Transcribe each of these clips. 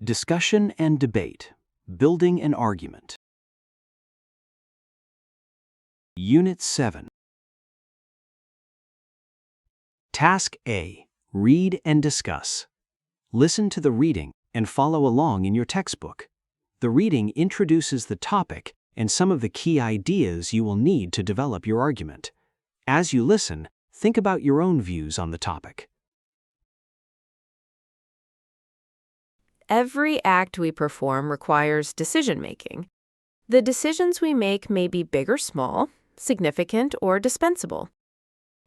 Discussion and debate. Building an argument. Unit 7. Task A. Read and discuss. Listen to the reading and follow along in your textbook. The reading introduces the topic and some of the key ideas you will need to develop your argument. As you listen, think about your own views on the topic. Every act we perform requires decision-making. The decisions we make may be big or small, significant or dispensable.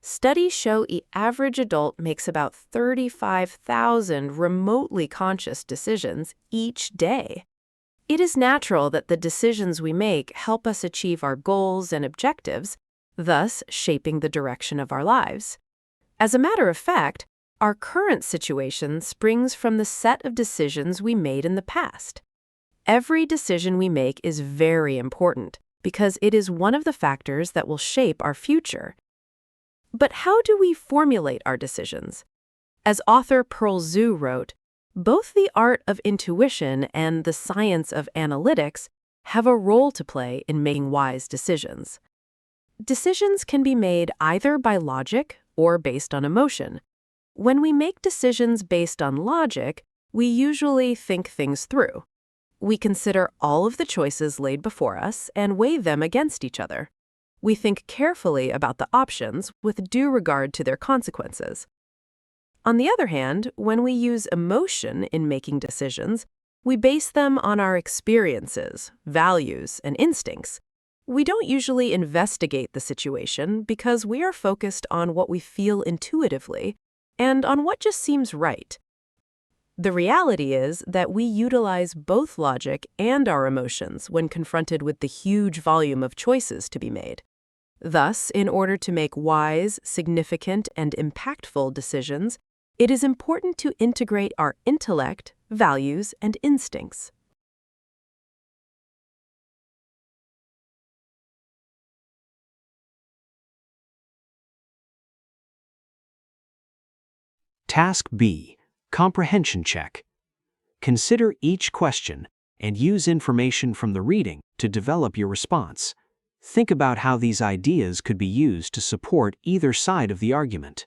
Studies show the average adult makes about 35,000 remotely conscious decisions each day. It is natural that the decisions we make help us achieve our goals and objectives, thus shaping the direction of our lives. As a matter of fact, our current situation springs from the set of decisions we made in the past. Every decision we make is very important because it is one of the factors that will shape our future. But how do we formulate our decisions? As author Pearl Zhu wrote, both the art of intuition and the science of analytics have a role to play in making wise decisions. Decisions can be made either by logic or based on emotion. When we make decisions based on logic, we usually think things through. We consider all of the choices laid before us and weigh them against each other. We think carefully about the options with due regard to their consequences. On the other hand, when we use emotion in making decisions, we base them on our experiences, values, and instincts. We don't usually investigate the situation because we are focused on what we feel intuitively and on what just seems right. The reality is that we utilize both logic and our emotions when confronted with the huge volume of choices to be made. Thus, in order to make wise, significant, and impactful decisions, it is important to integrate our intellect, values, and instincts. Task B. Comprehension check. Consider each question and use information from the reading to develop your response. Think about how these ideas could be used to support either side of the argument.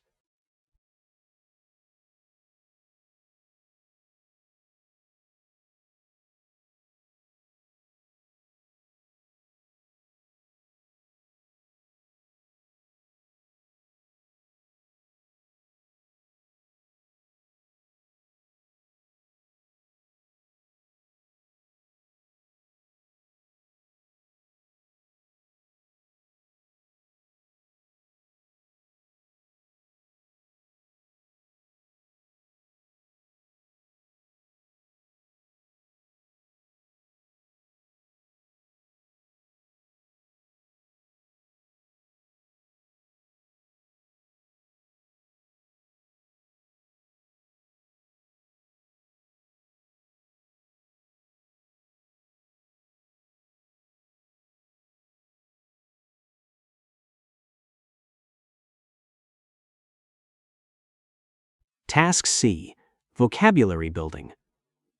Task C. Vocabulary building.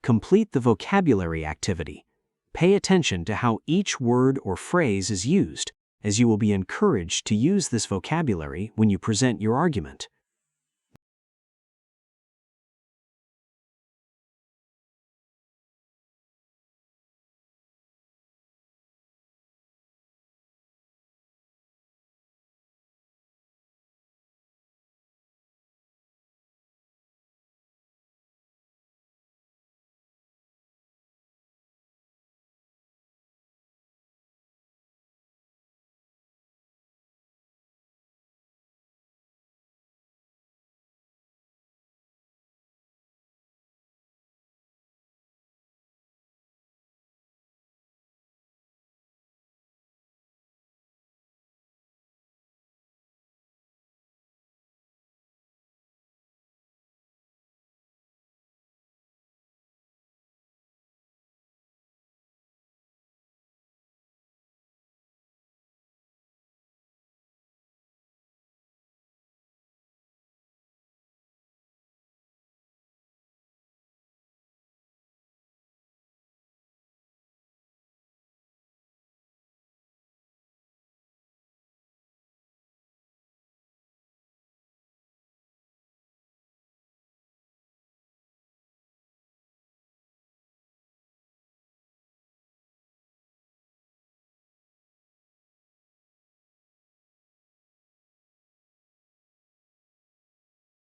Complete the vocabulary activity. Pay attention to how each word or phrase is used, as you will be encouraged to use this vocabulary when you present your argument.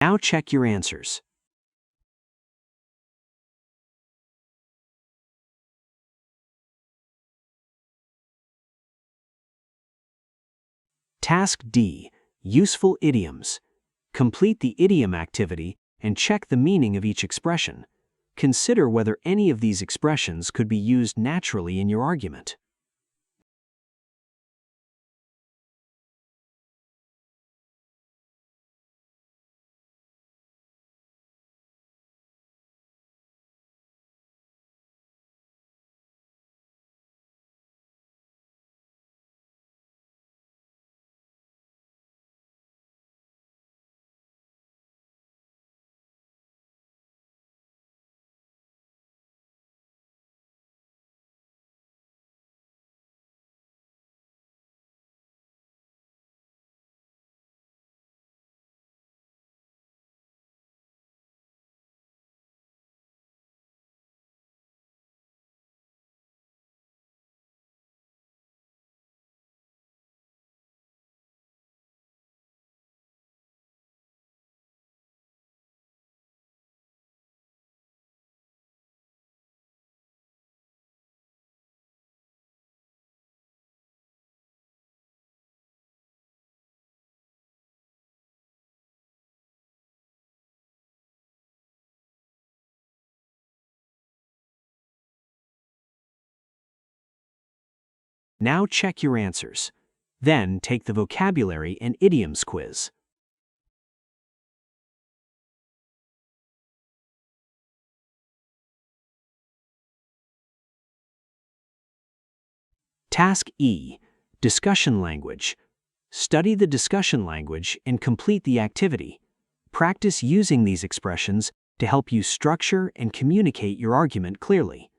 Now check your answers. Task D. Useful idioms. Complete the idiom activity and check the meaning of each expression. Consider whether any of these expressions could be used naturally in your argument. Now check your answers. Then take the vocabulary and idioms quiz. Task E. Discussion language. Study the discussion language and complete the activity. Practice using these expressions to help you structure and communicate your argument clearly.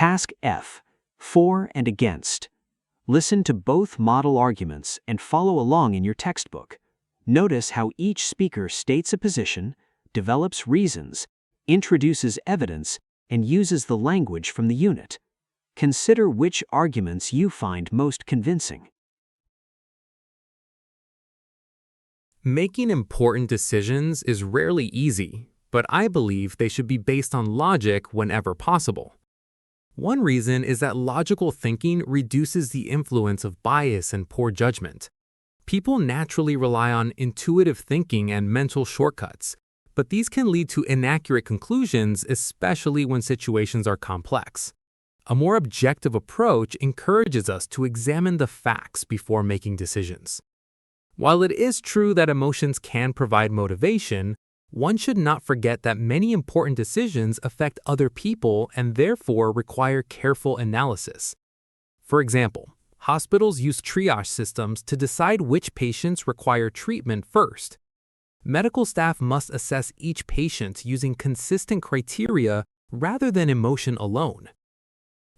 Task F. For and against. Listen to both model arguments and follow along in your textbook. Notice how each speaker states a position, develops reasons, introduces evidence, and uses the language from the unit. Consider which arguments you find most convincing. Making important decisions is rarely easy, but I believe they should be based on logic whenever possible. One reason is that logical thinking reduces the influence of bias and poor judgment. People naturally rely on intuitive thinking and mental shortcuts, but these can lead to inaccurate conclusions, especially when situations are complex. A more objective approach encourages us to examine the facts before making decisions. While it is true that emotions can provide motivation, one should not forget that many important decisions affect other people and therefore require careful analysis. For example, hospitals use triage systems to decide which patients require treatment first. Medical staff must assess each patient using consistent criteria rather than emotion alone.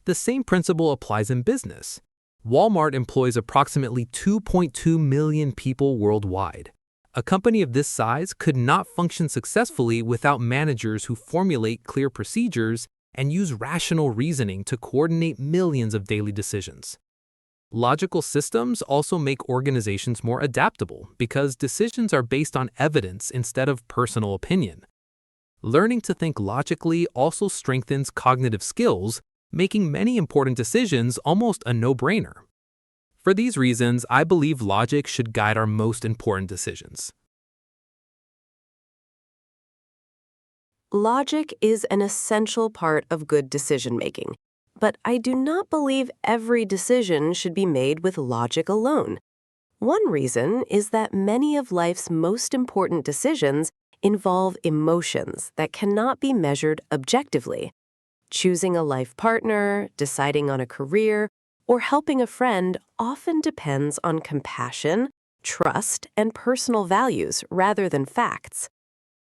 The same principle applies in business. Walmart employs approximately 2.2 million people worldwide. A company of this size could not function successfully without managers who formulate clear procedures and use rational reasoning to coordinate millions of daily decisions. Logical systems also make organizations more adaptable because decisions are based on evidence instead of personal opinion. Learning to think logically also strengthens cognitive skills, making many important decisions almost a no-brainer. For these reasons, I believe logic should guide our most important decisions. Logic is an essential part of good decision-making, but I do not believe every decision should be made with logic alone. One reason is that many of life's most important decisions involve emotions that cannot be measured objectively. Choosing a life partner, deciding on a career, or helping a friend often depends on compassion, trust, and personal values rather than facts.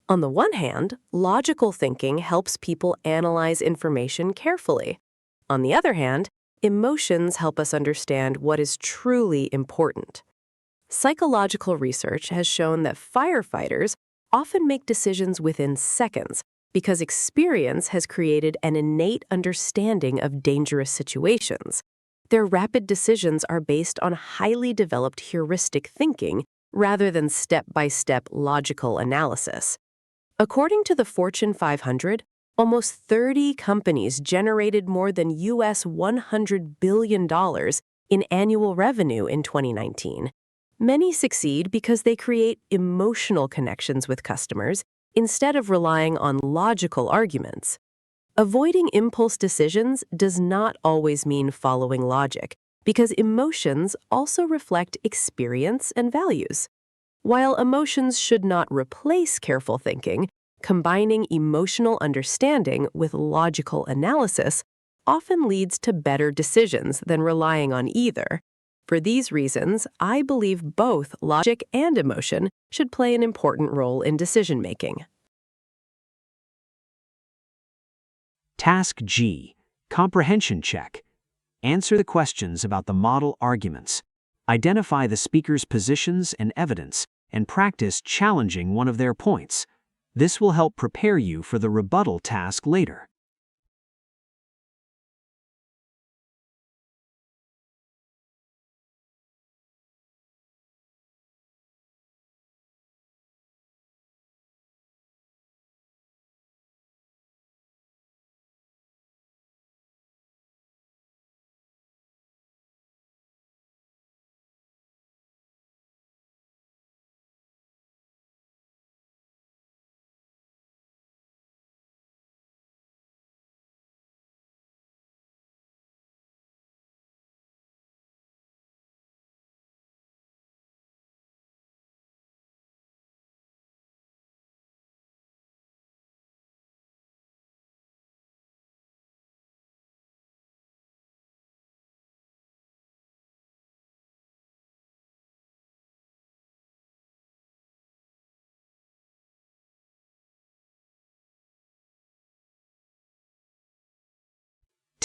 On the one hand, logical thinking helps people analyze information carefully. On the other hand, emotions help us understand what is truly important. Psychological research has shown that firefighters often make decisions within seconds because experience has created an innate understanding of dangerous situations. Their rapid decisions are based on highly developed heuristic thinking rather than step-by-step logical analysis. According to the Fortune 500, almost 30 companies generated more than US $100 billion in annual revenue in 2019. Many succeed because they create emotional connections with customers instead of relying on logical arguments. Avoiding impulse decisions does not always mean following logic, because emotions also reflect experience and values. While emotions should not replace careful thinking, combining emotional understanding with logical analysis often leads to better decisions than relying on either. For these reasons, I believe both logic and emotion should play an important role in decision-making. Task G. Comprehension check. Answer the questions about the model arguments. Identify the speaker's positions and evidence, and practice challenging one of their points. This will help prepare you for the rebuttal task later.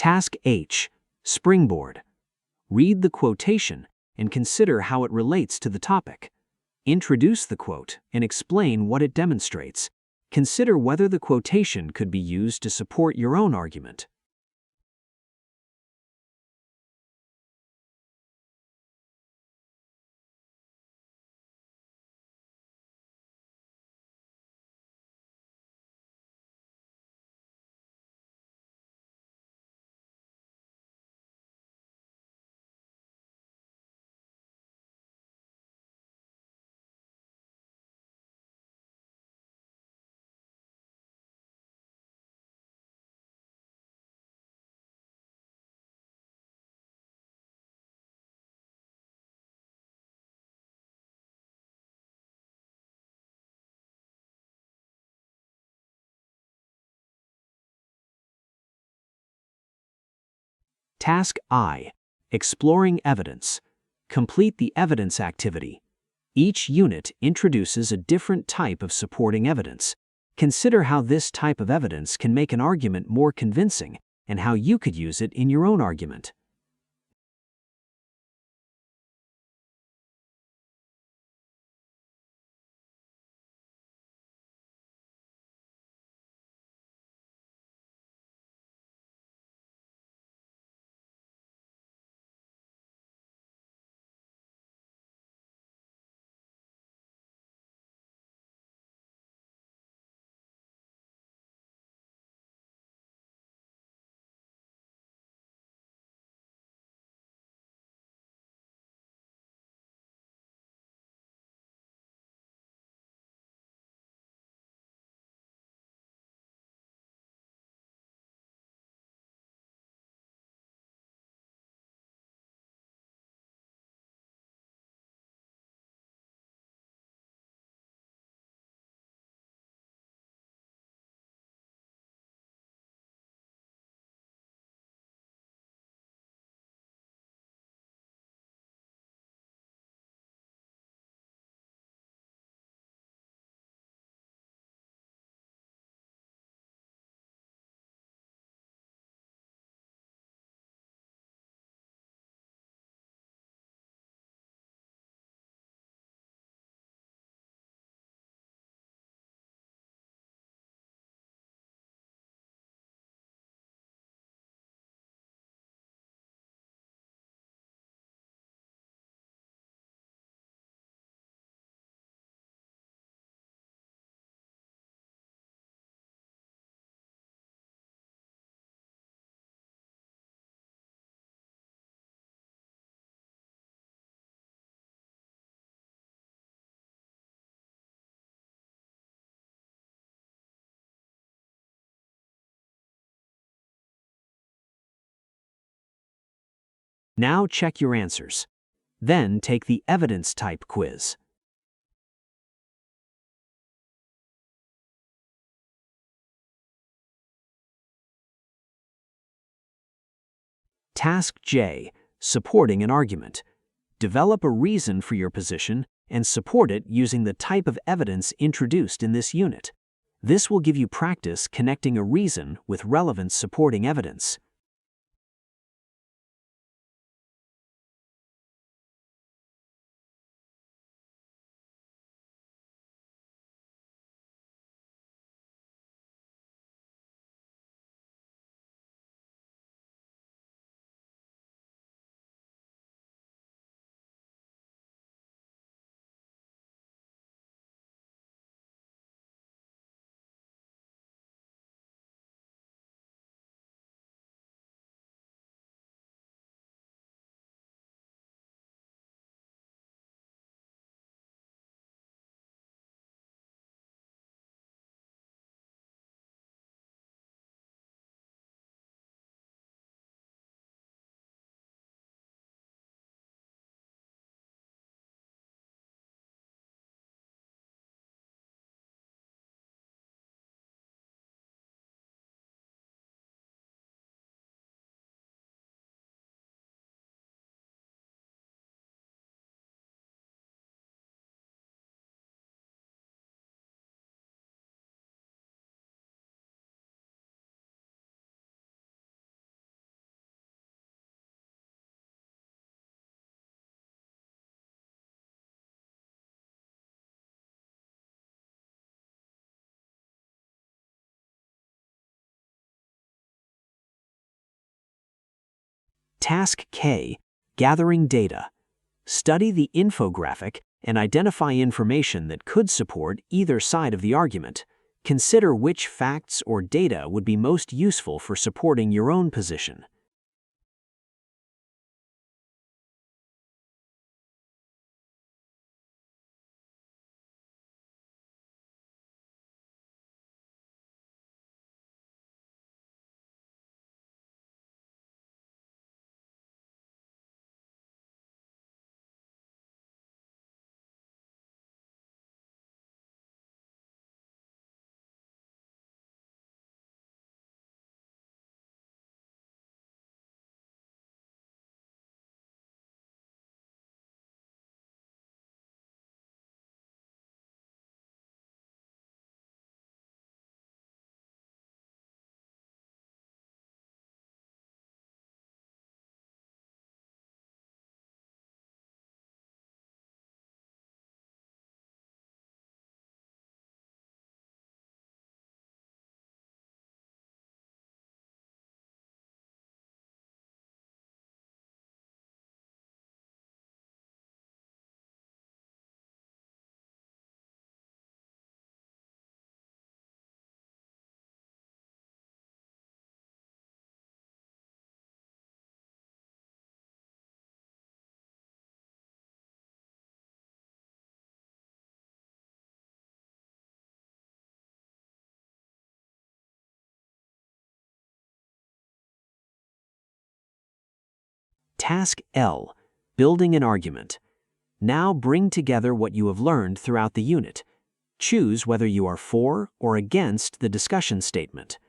Task H. Springboard. Read the quotation and consider how it relates to the topic. Introduce the quote and explain what it demonstrates. Consider whether the quotation could be used to support your own argument. Task I. Exploring evidence. Complete the evidence activity. Each unit introduces a different type of supporting evidence. Consider how this type of evidence can make an argument more convincing and how you could use it in your own argument. Now check your answers. Then take the evidence type quiz. Task J, supporting an argument. Develop a reason for your position and support it using the type of evidence introduced in this unit. This will give you practice connecting a reason with relevant supporting evidence. Task K, gathering data. Study the infographic and identify information that could support either side of the argument. Consider which facts or data would be most useful for supporting your own position. Task L, building an argument. Now bring together what you have learned throughout the unit. Choose whether you are for or against the discussion statement.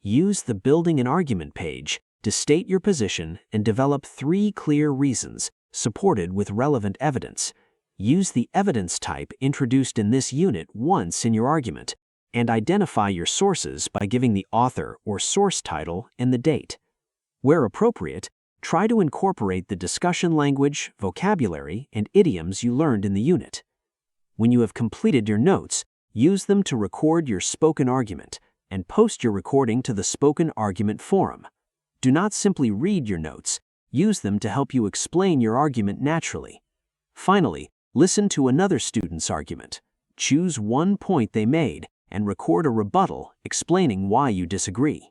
Use the Building an Argument page to state your position and develop 3 clear reasons, supported with relevant evidence. Use the evidence type introduced in this unit once in your argument, and identify your sources by giving the author or source title and the date. Where appropriate, try to incorporate the discussion language, vocabulary, and idioms you learned in the unit. When you have completed your notes, use them to record your spoken argument and post your recording to the Spoken Argument Forum. Do not simply read your notes, use them to help you explain your argument naturally. Finally, listen to another student's argument. Choose one point they made and record a rebuttal explaining why you disagree.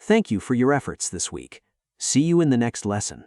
Thank you for your efforts this week. See you in the next lesson.